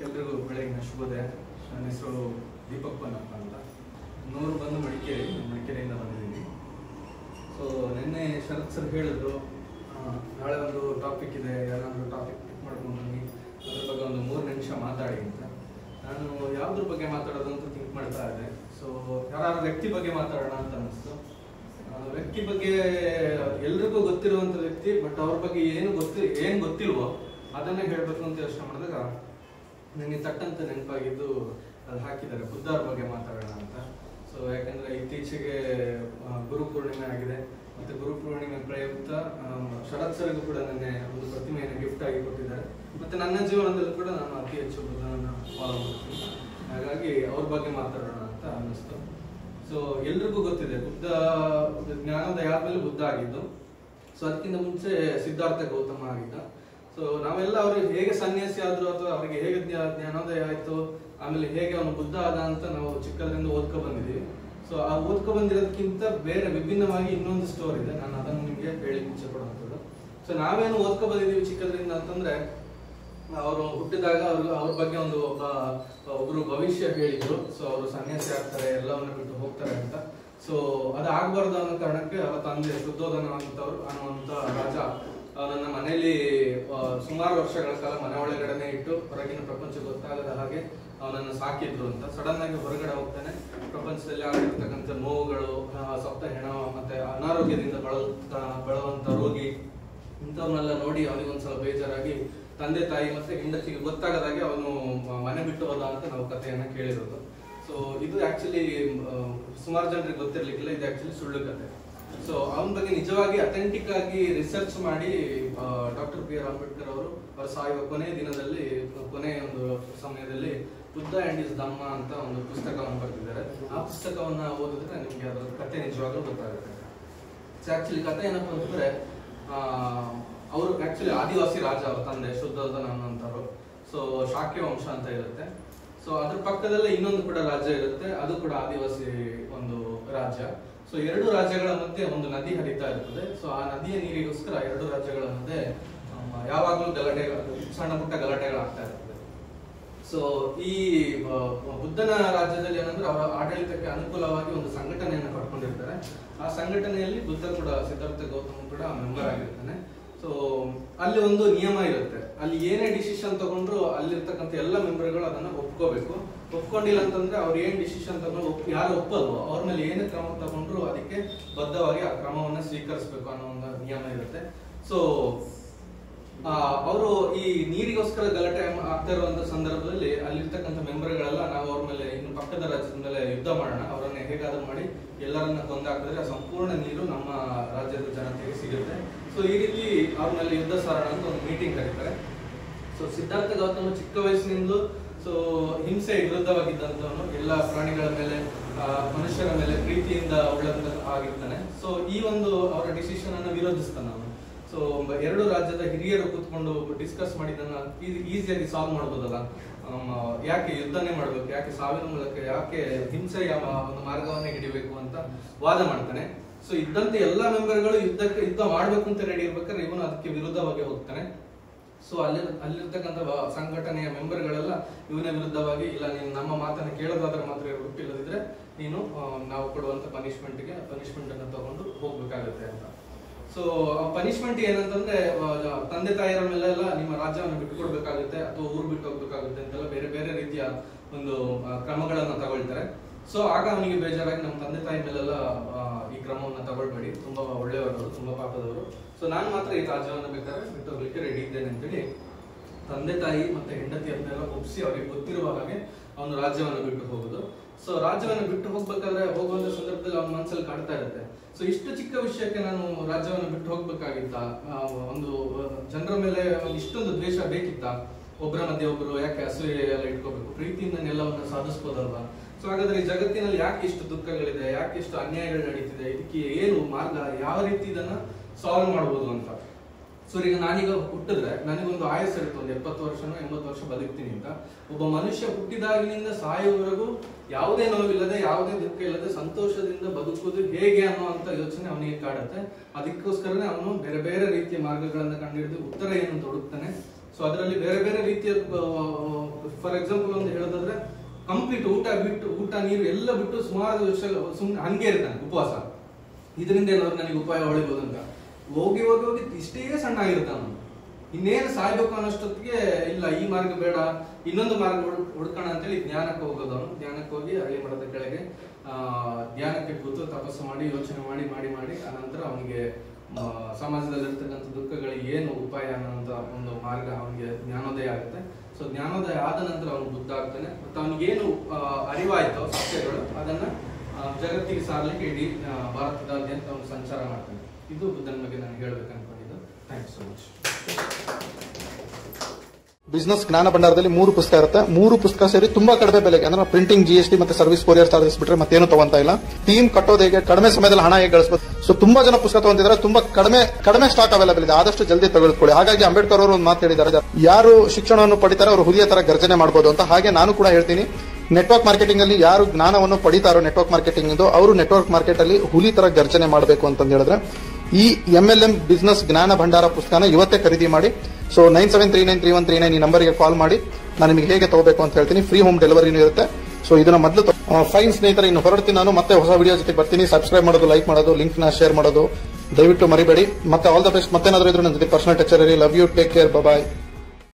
ಎಲ್ರಿಗೂ ಬೆಳಗಿನ ಶುಭೋದಯ. ನನ್ನ ಹೆಸರು ದೀಪಕ್ ಪನ್ನಪ್ಪ ಅಂತ. ನೂರು ಬಂದು ಮಡಿಕೇರಿಯಿಂದ ಬಂದಿದ್ದೀನಿ. ಸೊ ನಿನ್ನೆ ಶರತ್ ಸರ್ ಹೇಳಿದ್ರು ನಾಳೆ ಒಂದು ಟಾಪಿಕ್ ಇದೆ, ಯಾರಾದರೂ ಟಾಪಿಕ್ ಪಿಕ್ ಮಾಡ್ಕೊಂಡು ಬನ್ನಿ, ಅದ್ರ ಬಗ್ಗೆ ಒಂದು 3 ನಿಮಿಷ ಮಾತಾಡಿ ಅಂತ. ನಾನು ಯಾವುದ್ರ ಬಗ್ಗೆ ಮಾತಾಡೋದು ಅಂತ ಥಿಂಕ್ ಮಾಡ್ತಾ ಇದ್ದೆ. ಸೊ ಯಾರು ವ್ಯಕ್ತಿ ಬಗ್ಗೆ ಮಾತಾಡೋಣ ಅಂತ ಅನ್ನಿಸ್ತು. ವ್ಯಕ್ತಿ ಬಗ್ಗೆ ಎಲ್ರಿಗೂ ಗೊತ್ತಿರುವಂಥ ವ್ಯಕ್ತಿ, ಬಟ್ ಅವ್ರ ಬಗ್ಗೆ ಏನು ಗೊತ್ತಿಲ್ವೋ ಅದನ್ನೇ ಹೇಳಬೇಕು ಅಂತ ಯೋಚನೆ ಮಾಡಿದಾಗ ನನಗೆ ತಟ್ಟಂತ ನೆನಪಾಗಿದ್ದು ಅದು ಹಾಕಿದ್ದಾರೆ, ಬುದ್ಧರ ಬಗ್ಗೆ ಮಾತಾಡೋಣ ಅಂತ. ಸೊ ಯಾಕಂದ್ರೆ ಇತ್ತೀಚೆಗೆ ಗುರು ಪೂರ್ಣಿಮೆ ಆಗಿದೆ, ಮತ್ತೆ ಗುರು ಪೂರ್ಣಿಮೆ ಪ್ರಯುಕ್ತ ಶರತ್ ಸರ್ಗೂ ಕೂಡ ನನಗೆ ಒಂದು ಪ್ರತಿಮೆಯನ್ನು ಗಿಫ್ಟ್ ಆಗಿ ಕೊಟ್ಟಿದ್ದಾರೆ. ಮತ್ತೆ ನನ್ನ ಜೀವನದಲ್ಲೂ ಕೂಡ ನಾನು ಅತಿ ಹೆಚ್ಚು ಬುದ್ಧನನ್ನು ಫಾಲೋ ಮಾಡ್ತೀನಿ. ಹಾಗಾಗಿ ಅವ್ರ ಬಗ್ಗೆ ಮಾತಾಡೋಣ ಅಂತ ಅನ್ನಿಸ್ತು. ಸೊ ಎಲ್ರಿಗೂ ಗೊತ್ತಿದೆ ಬುದ್ಧ ಜ್ಞಾನೋದಯ ಆದ್ಮೇಲೆ ಬುದ್ಧ ಆಗಿದ್ದು. ಸೊ ಅದಕ್ಕಿಂತ ಮುಂಚೆ ಸಿದ್ಧಾರ್ಥ ಗೌತಮ ಆಗಿದ್ದ. ಸೊ ನಾವೆಲ್ಲ ಅವ್ರಿಗೆ ಹೇಗೆ ಸನ್ಯಾಸಿ ಆದ್ರು ಅಥವಾ ಅವ್ರಿಗೆ ಹೇಗೆ ಜ್ಞಾನೋದಯ ಆಯ್ತು, ಆಮೇಲೆ ಹೇಗೆ ಅವನು ಬುದ್ಧ ಆದ ಅಂತ ನಾವು ಚಿಕ್ಕದ್ರಿಂದ ಓದ್ಕೊ ಬಂದಿದ್ದೀವಿ. ಸೊ ಆ ಓದ್ಕೊ ಬಂದಿರೋದಕ್ಕಿಂತ ಬೇರೆ ವಿಭಿನ್ನವಾಗಿ ಇನ್ನೊಂದು ಸ್ಟೋರಿ ಇದೆ, ನಾನು ಅದನ್ನು ನಿಮಗೆ ಹೇಳಿ ಇಚ್ಛೆ ಪಡುವಂಥದ್ದು. ಸೊ ನಾವೇನು ಓದ್ಕೊ ಬಂದಿದ್ದೀವಿ ಚಿಕ್ಕದ್ರಿಂದ ಅಂತಂದ್ರೆ, ಅವರು ಹುಟ್ಟಿದಾಗ ಅವ್ರ ಬಗ್ಗೆ ಒಬ್ರು ಭವಿಷ್ಯ ಹೇಳಿದ್ರು. ಸೊ ಅವರು ಸನ್ಯಾಸಿ ಆಗ್ತಾರೆ, ಎಲ್ಲವನ್ನ ಬಿಟ್ಟು ಹೋಗ್ತಾರೆ ಅಂತ. ಸೊ ಅದು ಆಗ್ಬಾರ್ದು ಅನ್ನೋ ಕಾರಣಕ್ಕೆ ಅವರ ತಂದೆ ಶುದ್ಧೋಧನ ಅನ್ನುವಂತ ರಾಜ ನನ್ನ ಮನೆಯಲ್ಲಿ ಸುಮಾರು ವರ್ಷಗಳ ಕಾಲ ಮನೆ ಒಳಗಡೆನೆ ಇಟ್ಟು ಹೊರಗಿನ ಪ್ರಪಂಚ ಗೊತ್ತಾಗದ ಹಾಗೆ ಅವನನ್ನು ಸಾಕಿದ್ರು ಅಂತ. ಸಡನ್ ಆಗಿ ಹೊರಗಡೆ ಹೋಗ್ತಾನೆ, ಪ್ರಪಂಚದಲ್ಲಿ ಆಗಿರ್ತಕ್ಕಂಥ ನೋವುಗಳು, ಸಪ್ತ ಹೆಣ, ಮತ್ತೆ ಅನಾರೋಗ್ಯದಿಂದ ಬಳಲುವಂತ ರೋಗಿ, ಇಂಥವನ್ನೆಲ್ಲ ನೋಡಿ ಅವನಿಗೊಂದ್ಸಲ ಬೇಜಾರಾಗಿ ತಂದೆ ತಾಯಿ ಮತ್ತೆ ಹೆಂಡತಿಗೆ ಗೊತ್ತಾಗದಾಗೆ ಅವನು ಮನೆ ಬಿಟ್ಟು ಹೋದ ಅಂತ ನಾವು ಕಥೆಯನ್ನ ಕೇಳಿರೋದು. ಸೊ ಇದು ಆಕ್ಚುಲಿ ಸುಮಾರು ಜನರಿಗೆ ಗೊತ್ತಿರ್ಲಿಕ್ಕಿಲ್ಲ, ಇದು ಆಕ್ಚುಲಿ ಸುಳ್ಳು ಕಥೆ. ಸೊ ಅವನ ಬಗ್ಗೆ ನಿಜವಾಗಿ ಅಥೆಂಟಿಕ್ ಆಗಿ ರಿಸರ್ಚ್ ಮಾಡಿ ಡಾಕ್ಟರ್ ಬಿ ಆರ್ ಅಂಬೇಡ್ಕರ್ ಅವರು ಸಾಯುವ ಕೊನೆಯ ಒಂದು ಸಮಯದಲ್ಲಿ ಬುದ್ಧ ಅಂಡ್ ಇಸ್ ಧಮ್ಮ ಅಂತ ಒಂದು ಪುಸ್ತಕವನ್ನು ಬರೆದಿದ್ದಾರೆ. ಆ ಪುಸ್ತಕವನ್ನ ಓದಿದ್ರೆ ನಿಮ್ಗೆ ಅದರ ಕಥೆ ನಿಜವಾಗ್ಲೂ ಗೊತ್ತಾಗುತ್ತೆ. ಸೊ ಆಕ್ಚುಲಿ ಕಥೆ ಏನಪ್ಪ ಅಂತಂದ್ರೆ, ಅವರು ಆಕ್ಚುಲಿ ಆದಿವಾಸಿ ರಾಜ, ಅವರ ತಂದೆ ಶುದ್ಧೋಧನ ಅನ್ನೋಂಥವ್ರು. ಸೊ ಶಾಕ್ಯ ವಂಶ ಅಂತ ಇರುತ್ತೆ. ಸೊ ಅದ್ರ ಪಕ್ಕದಲ್ಲೇ ಇನ್ನೊಂದು ಕೂಡ ರಾಜ್ಯ ಇರುತ್ತೆ, ಅದು ಕೂಡ ಆದಿವಾಸಿ ಒಂದು ರಾಜ್ಯ. ಸೊ 2 ರಾಜ್ಯಗಳ ಮಧ್ಯೆ ಒಂದು ನದಿ ಹರಿತಾ ಇರ್ತದೆ. ಸೊ ಆ ನದಿಯ ನೀರಿಗೋಸ್ಕರ 2 ರಾಜ್ಯಗಳ ಮಧ್ಯೆ ಯಾವಾಗಲೂ ಸಣ್ಣ ಪುಟ್ಟ ಗಲಾಟೆಗಳಾಗ್ತಾ ಇರ್ತದೆ. ಸೊ ಈ ಬುದ್ಧನ ರಾಜ್ಯದಲ್ಲಿ ಏನಂದ್ರೆ ಅವರ ಆಡಳಿತಕ್ಕೆ ಅನುಕೂಲವಾಗಿ ಒಂದು ಸಂಘಟನೆಯನ್ನು ಕಟ್ಕೊಂಡಿರ್ತಾರೆ. ಆ ಸಂಘಟನೆಯಲ್ಲಿ ಬುದ್ಧ ಕೂಡ, ಸಿದ್ಧಾರ್ಥ ಗೌತಮ ಕೂಡ ಮೆಂಬರ್ ಆಗಿರ್ತಾನೆ. ಸೊ ಅಲ್ಲಿ ಒಂದು ನಿಯಮ ಇರುತ್ತೆ, ಅಲ್ಲಿ ಏನೇ ಡಿಸಿಷನ್ ತಗೊಂಡ್ರು ಅಲ್ಲಿರ್ತಕ್ಕಂಥ ಎಲ್ಲ ಮೆಂಬರ್ಗಳು ಅದನ್ನ ಒಪ್ಕೋಬೇಕು. ಒಪ್ಕೊಂಡಿಲ್ಲ ಅಂತಂದ್ರೆ ಅವ್ರು ಏನ್ ಡಿಸಿಷನ್ ತಗೊಂಡು ಯಾರು ಒಪ್ಪಲ್ವೋ ಅವ್ರ ಮೇಲೆ ಏನೇ ಕ್ರಮ ತಗೊಂಡ್ರು ಅದಕ್ಕೆ ಬದ್ಧವಾಗಿ ಆ ಕ್ರಮವನ್ನ ಸ್ವೀಕರಿಸಬೇಕು ಅನ್ನೋ ಒಂದು ನಿಯಮ ಇರುತ್ತೆ. ಸೊ ಅವರು ಈ ನೀರಿಗೋಸ್ಕರ ಗಲಾಟೆ ಆಗ್ತಾ ಇರುವಂತ ಸಂದರ್ಭದಲ್ಲಿ ಅಲ್ಲಿರ್ತಕ್ಕಂಥ ಮೆಂಬರ್ಗಳೆಲ್ಲ ನಾವು ಅವ್ರ ಮೇಲೆ ಇನ್ನು ಪಕ್ಕದ ರಾಜ್ಯದ ಮೇಲೆ ಯುದ್ಧ ಮಾಡೋಣ, ಅವರನ್ನ ಹೇಗಾದ್ರೂ ಮಾಡಿ ಎಲ್ಲರನ್ನ ಕೊಂದಾಕಿದ್ರೆ ಸಂಪೂರ್ಣ ನೀರು ನಮ್ಮ ರಾಜ್ಯದ ಜನತೆಗೆ ಸಿಗುತ್ತೆ. ಸೊ ಈ ರೀತಿ ಅವ್ರ ಮೇಲೆ ಯುದ್ಧ ಸಾರೋಣ ಅಂತ ಒಂದು ಮೀಟಿಂಗ್ ಕರೀತಾರೆ. ಸೊ ಸಿದ್ಧಾರ್ಥ ಗೌತಮ ಚಿಕ್ಕ ವಯಸ್ಸಿನಿಂದಲೂ ಸೊ ಹಿಂಸೆ ವಿರುದ್ಧವಾಗಿದ್ದಂಥವನು, ಎಲ್ಲ ಪ್ರಾಣಿಗಳ ಮೇಲೆ, ಮನುಷ್ಯರ ಮೇಲೆ ಪ್ರೀತಿಯಿಂದ ಆಗಿರ್ತಾನೆ. ಸೊ ಈ ಒಂದು ಅವರ ಡಿಸಿಷನ್ ಅನ್ನು ವಿರೋಧಿಸ್ತಾನೆ ಅವನು. ಸೊ 2 ರಾಜ್ಯದ ಹಿರಿಯರು ಕೂತ್ಕೊಂಡು ಡಿಸ್ಕಸ್ ಮಾಡಿದ್ದನ್ನ ಈಸಿಯಾಗಿ ಸಾಲ್ವ್ ಮಾಡ್ಬೋದಲ್ಲ, ಯಾಕೆ ಯುದ್ಧನೇ ಮಾಡ್ಬೇಕು, ಯಾಕೆ ಸಾವಿನ ಮೂಲಕ, ಯಾಕೆ ಹಿಂಸೆಯ ಒಂದು ಮಾರ್ಗವನ್ನೇ ಹಿಡಿಬೇಕು ಅಂತ ವಾದ ಮಾಡ್ತಾನೆ. ಸೊ ಇದ್ದಂತೆ ಎಲ್ಲಾ ಮೆಂಬರ್ಗಳು ಯುದ್ಧ ಮಾಡ್ಬೇಕು ಅಂತ ರೆಡಿ ಇರ್ಬೇಕಾದ್ರೆ ಇವನು ಅದಕ್ಕೆ ವಿರುದ್ಧವಾಗಿ ಹೋಗ್ತಾನೆ. ಸೊ ಅಲ್ಲಿರ್ತಕ್ಕಂಥ ಸಂಘಟನೆಯ ಮೆಂಬರ್ಗಳೆಲ್ಲ ಇವನ ವಿರುದ್ಧವಾಗಿ, ಇಲ್ಲ ನೀನು ನಮ್ಮ ಮಾತನ್ನ ಕೇಳೋದಾದ್ರೆ ಮಾತ್ರ ಹುಟ್ಟಿಲ್ಲದಿದ್ರೆ ನೀನು ನಾವು ಕೊಡುವಂತ ಪನಿಷ್ಮೆಂಟ್ ಅನ್ನು ತಗೊಂಡು ಹೋಗ್ಬೇಕಾಗುತ್ತೆ ಅಂತ. ಸೊ ಪನಿಷ್ಮೆಂಟ್ ಏನಂತಂದ್ರೆ, ತಂದೆ ತಾಯಿಯರ ಮೇಲೆಲ್ಲ ನಿಮ್ಮ ರಾಜ್ಯವನ್ನು ಬಿಟ್ಟುಕೊಡ್ಬೇಕಾಗುತ್ತೆ ಅಥವಾ ಊರು ಬಿಟ್ಟು ಹೋಗ್ಬೇಕಾಗುತ್ತೆ ಅಂತೆಲ್ಲ ಬೇರೆ ಬೇರೆ ರೀತಿಯ ಒಂದು ಕ್ರಮಗಳನ್ನ ತಗೊಳ್ತಾರೆ. ಸೊ ಆಗ ಅವನಿಗೆ ಬೇಜಾರಾಗಿ ನಮ್ಮ ತಂದೆ ತಾಯಿ ಮೇಲೆಲ್ಲ ಈ ಕ್ರಮವನ್ನ ತಗೊಳ್ಬೇಡಿ, ತುಂಬಾ ಒಳ್ಳೆಯವರು, ತುಂಬಾ ಪಾಪದವರು, ಸೊ ನಾನು ಮಾತ್ರ ಈ ರಾಜ್ಯವನ್ನು ಬೇಕಾದ್ರೆ ಬಿಟ್ಟು ಹೋಗ್ಲಿಕ್ಕೆ ರೆಡಿ ಇದ್ದೇನೆ ಅಂತೇಳಿ ತಂದೆ ತಾಯಿ ಮತ್ತೆ ಹೆಂಡತಿಯನ್ನೆಲ್ಲ ಒಪ್ಪಿಸಿ ಅವ್ರಿಗೆ ಗೊತ್ತಿರುವ ಹಾಗೆ ಅವನು ರಾಜ್ಯವನ್ನು ಬಿಟ್ಟು ಹೋಗುದು. ಸೊ ರಾಜ್ಯವನ್ನು ಬಿಟ್ಟು ಹೋಗುವಂತ ಸಂದರ್ಭದಲ್ಲಿ ಅವನ ಮನಸ್ಸಲ್ಲಿ ಕಾಡ್ತಾ ಇರುತ್ತೆ, ಸೊ ಇಷ್ಟು ಚಿಕ್ಕ ವಿಷಯಕ್ಕೆ ನಾನು ರಾಜ್ಯವನ್ನು ಬಿಟ್ಟು ಹೋಗ್ಬೇಕಾಗಿತ್ತ, ಒಂದು ಜನರ ಮೇಲೆ ಇಷ್ಟೊಂದು ದ್ವೇಷ ಬೇಕಿತ್ತ, ಒಬ್ಬರ ಮಧ್ಯೆ ಒಬ್ಬರು ಯಾಕೆ ಅಸೂಯೆ ಎಲ್ಲ ಇಟ್ಕೋಬೇಕು, ಪ್ರೀತಿಯಿಂದ ಎಲ್ಲವನ್ನ ಸಾಧಿಸ್ಬೋದಲ್ವಾ. ಸೊ ಹಾಗಾದ್ರೆ ಈ ಜಗತ್ತಿನಲ್ಲಿ ಯಾಕೆ ಇಷ್ಟು ದುಃಖಗಳಿದೆ, ಯಾಕೆ ಇಷ್ಟು ಅನ್ಯಾಯಗಳು ನಡೀತಿದೆ, ಇದಕ್ಕೆ ಏನು ಮಾರ್ಗ, ಯಾವ ರೀತಿ ಇದನ್ನ ಸಾಲ್ವ್ ಮಾಡ್ಬೋದು ಅಂತ. ಸೊ ಈಗ ನಾನೀಗ ಹುಟ್ಟಿದ್ರೆ ನನಗೊಂದು ಆಯಸ್ಸು ಇರುತ್ತೆ, ಒಂದು 70 ವರ್ಷನೋ 80 ವರ್ಷ ಬದುಕ್ತೀನಿ ಅಂತ. ಒಬ್ಬ ಮನುಷ್ಯ ಹುಟ್ಟಿದಾಗಿನಿಂದ ಸಾಯುವವರೆಗೂ ಯಾವುದೇ ನೋವಿಲ್ಲದೆ, ಯಾವುದೇ ದುಃಖ ಇಲ್ಲದೆ ಸಂತೋಷದಿಂದ ಬದುಕುವುದು ಹೇಗೆ ಅನ್ನುವಂತ ಯೋಚನೆ ಅವನಿಗೆ ಕಾಡುತ್ತೆ. ಅದಕ್ಕೋಸ್ಕರನೇ ಅವನು ಬೇರೆ ಬೇರೆ ರೀತಿಯ ಮಾರ್ಗಗಳನ್ನ ಕಂಡುಹಿಡಿದು ಉತ್ತರ ಏನು ಅಂತ ಹುಡುಕ್ತಾನೆ. ಸೊ ಅದರಲ್ಲಿ ಬೇರೆ ಬೇರೆ ರೀತಿಯ, ಫಾರ್ ಎಕ್ಸಾಂಪಲ್ ಒಂದು ಹೇಳೋದಾದ್ರೆ ಕಂಪ್ಲೀಟ್ ಊಟ ನೀರು ಎಲ್ಲ ಬಿಟ್ಟು ಸುಮಾರು ವರ್ಷ ಸುಮ್ಮನೆ ಹಂಗೆ ಇರ್ತಾನೆ ಉಪವಾಸ. ಇದರಿಂದ ಏನಾದ್ರು ನನಗೆ ಉಪಾಯ ಹೊಳಿಬಹುದು ಅಂತ ಹೋಗಿ ಹೋಗಿ ಹೋಗಿ ಇಷ್ಟೇ ಸಣ್ಣ ಆಗಿರ್ತಾನ. ಇನ್ನೇನು ಸಾಯ್ಬೇಕು ಅನ್ನೋಷ್ಟೊತ್ತಿಗೆ ಇಲ್ಲ, ಈ ಮಾರ್ಗ ಬೇಡ, ಇನ್ನೊಂದು ಮಾರ್ಗ ಹುಡ್ಕೋಣ ಅಂತೇಳಿ ಜ್ಞಾನಕ್ಕೆ ಹೋಗೋದು. ಅವನು ಜ್ಞಾನಕ್ಕೆ ಹೋಗಿ ಅರಳಿ ಮರದ ಕೆಳಗೆ ಧ್ಯಾನಕ್ಕೆ ಕೂತು ತಪಸ್ಸು ಮಾಡಿ ಯೋಚನೆ ಮಾಡಿ ಮಾಡಿ ಮಾಡಿ ಅನಂತರ ಅವನಿಗೆ ಸಮಾಜದಲ್ಲಿ ಇರ್ತಕ್ಕಂಥ ದುಃಖಗಳಿಗೆ ಏನು ಉಪಾಯ ಅನ್ನೋಂಥ ಒಂದು ಮಾರ್ಗ ಅವನಿಗೆ ಜ್ಞಾನೋದಯ ಆಗುತ್ತೆ. ಸೊ ಜ್ಞಾನೋದಯ ಆದ ನಂತರ ಅವನು ಬುದ್ಧ ಆಗ್ತಾನೆ. ಮತ್ತು ಅವನಿಗೇನು ಅರಿವಾಯ್ತೋ ಸತ್ಯಗಳು ಅದನ್ನ ಜಗತ್ತಿಗೆ ಸಾರಲಿಕ್ಕೆ ಇಡೀ ಭಾರತದಾದ್ಯಂತ ಅವನು ಸಂಚಾರ ಮಾಡ್ತಾನೆ. ಇದು ಬುದ್ಧನ ಬಗ್ಗೆ ನಾನು ಹೇಳ್ಬೇಕು ಅನ್ಕೊಂಡಿದ್ದು. Thank you so much. Business ಜ್ಞಾನ ಭಂಡಾರದಲ್ಲಿ 3 ಪುಸ್ತಕ ಇರುತ್ತೆ. 3 ಪುಸ್ತಕ ಸೇರಿ ತುಂಬಾ ಕಡಿಮೆ ಬೆಲೆಗೆ, ಅಂದ್ರೆ ಪ್ರಿಂಟಿಂಗ್, GST ಮತ್ತೆ ಸರ್ವಿಸ್ ಕೊರಿಯರ್ ಚಾರ್ಜಸ್ ಬಿಟ್ರೆ ಮತ್ತೇನು ತಗೊಂತ ಇಲ್ಲ. ಟೀಮ್ ಕಟ್ಟೋದು ಹೇಗೆ, ಕಡಿಮೆ ಸಮಯದಲ್ಲಿ ಹಣ ಹೇಗೆ ಗಳಿಸಬಹುದು. ಸೊ ತುಂಬಾ ಜನ ಪುಸ್ತಕ ತಗೊಂತಿದ್ದಾರೆ, ತುಂಬಾ ಕಡಿಮೆ ಸ್ಟಾಕ್ ಅವೈಲೇಬಲ್ ಇದೆ, ಆದಷ್ಟು ಜಲ್ದಿ ತೆಗೆದುಕೊಳ್ಳಿ. ಹಾಗಾಗಿ ಅಂಬೇಡ್ಕರ್ ಅವರು ಒಂದು ಮಾತು ಹೇಳಿದ್ದಾರೆ, ಯಾರು ಶಿಕ್ಷಣವನ್ನು ಪಡಿತಾರೆ ಅವರು ಹುಲಿಯ ತರ ಗರ್ಜನೆ ಮಾಡಬಹುದು ಅಂತ. ಹಾಗೆ ನಾನು ಕೂಡ ಹೇಳ್ತೀನಿ, ನೆಟ್ವರ್ಕ್ ಮಾರ್ಕೆಟಿಂಗ್ ಅಲ್ಲಿ ಯಾರು ಜ್ಞಾನವನ್ನು ಪಡಿತಾರೋ ನೆಟ್ವರ್ಕ್ ಮಾರ್ಕೆಟಿಂಗ್ ಅವರು ನೆಟ್ವರ್ಕ್ ಮಾರ್ಕೆಟ್ ಅಲ್ಲಿ ಹುಲಿ ತರ ಗರ್ಜನೆ ಮಾಡಬೇಕು ಅಂತ ಹೇಳಿದ್ರೆ ಈ MLM ಬಿಸ್ನೆಸ್ ಜ್ಞಾನ ಭಂಡಾರ ಪುಸ್ತಕನ ಇವತ್ತೇ ಖರೀದಿ ಮಾಡಿ. ಸೊ 97393139 ಈ ನಂಬರ್ಗೆ ಕಾಲ್ ಮಾಡಿ ನಾನು ನಿಮಗೆ ಹೇಗೆ ತಗೋಬೇಕು ಅಂತ ಹೇಳ್ತೀನಿ. ಫ್ರೀ ಹೋಮ್ ಡೆಲಿವರಿನೂ ಇರುತ್ತೆ. ಸೊ ಇದನ್ನ ಮೊದಲು ಫೈನ್ ಸ್ನೇಹಿತರೆ, ಇನ್ನು ಹೊರಡ್ತೀನಿ ನಾನು. ಮತ್ತೆ ಹೊಸ ವಿಡಿಯೋ ಜೊತೆ ಬರ್ತೀನಿ. ಸಬ್ಸ್ಕ್ರೈಬ್ ಮಾಡೋದು, ಲೈಕ್ ಮಾಡೋದು, ಲಿಂಕ್ ನ ಶೇರ್ ಮಾಡೋದು ದಯವಿಟ್ಟು ಮರಿಬೇಡಿ. ಮತ್ತೆ ಆಲ್ ದ ಬೆಸ್ಟ್. ಮತ್ತೇನಾದ್ರೂ ಇದ್ರೆ ನನ್ನ ಜೊತೆ ಪರ್ಸನಲ್ ಟಚ್ ಇರಿ. Love you, take care, bye.